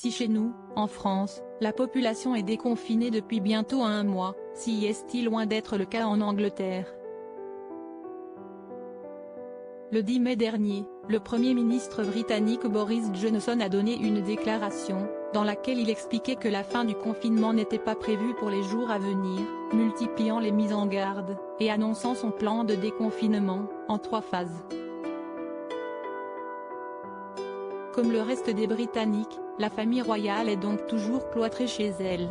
Si chez nous, en France, la population est déconfinée depuis bientôt 1 mois, si est-il loin d'être le cas en Angleterre. Le 10 mai dernier, le Premier ministre britannique Boris Johnson a donné une déclaration, dans laquelle il expliquait que la fin du confinement n'était pas prévue pour les jours à venir, multipliant les mises en garde, et annonçant son plan de déconfinement, en 3 phases. Comme le reste des Britanniques, la famille royale est donc toujours cloîtrée chez elle.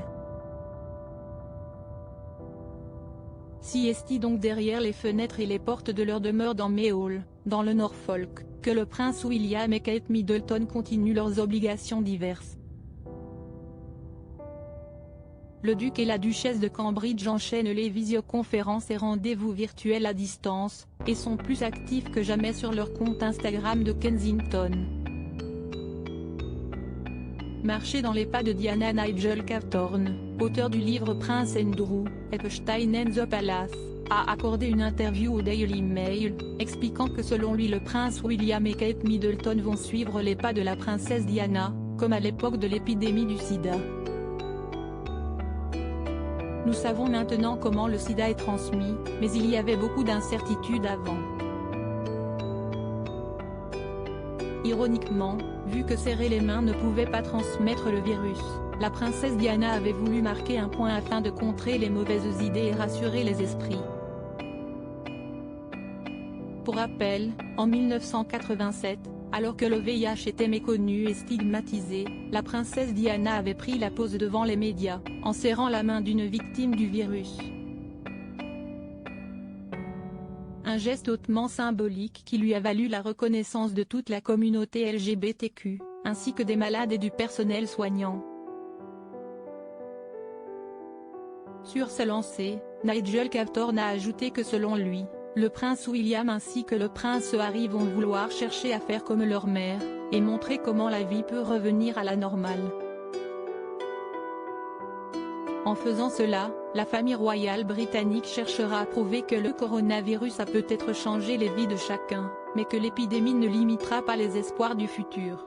Si est donc derrière les fenêtres et les portes de leur demeure dans Mayhall, dans le Norfolk, que le prince William et Kate Middleton continuent leurs obligations diverses. Le duc et la duchesse de Cambridge enchaînent les visioconférences et rendez-vous virtuels à distance, et sont plus actifs que jamais sur leur compte Instagram de Kensington. Marcher dans les pas de Diana. Nigel Cawthorne, auteur du livre Prince Andrew, Epstein and the Palace, a accordé une interview au Daily Mail, expliquant que selon lui le prince William et Kate Middleton vont suivre les pas de la princesse Diana, comme à l'époque de l'épidémie du sida. Nous savons maintenant comment le sida est transmis, mais il y avait beaucoup d'incertitudes avant. Ironiquement, vu que serrer les mains ne pouvait pas transmettre le virus, la princesse Diana avait voulu marquer un point afin de contrer les mauvaises idées et rassurer les esprits. Pour rappel, en 1987, alors que le VIH était méconnu et stigmatisé, la princesse Diana avait pris la pose devant les médias, en serrant la main d'une victime du virus. Un geste hautement symbolique qui lui a valu la reconnaissance de toute la communauté LGBTQ, ainsi que des malades et du personnel soignant. Sur ce lancé, Nigel Cawthorne a ajouté que selon lui, le prince William ainsi que le prince Harry vont vouloir chercher à faire comme leur mère, et montrer comment la vie peut revenir à la normale. En faisant cela, la famille royale britannique cherchera à prouver que le coronavirus a peut-être changé les vies de chacun, mais que l'épidémie ne limitera pas les espoirs du futur.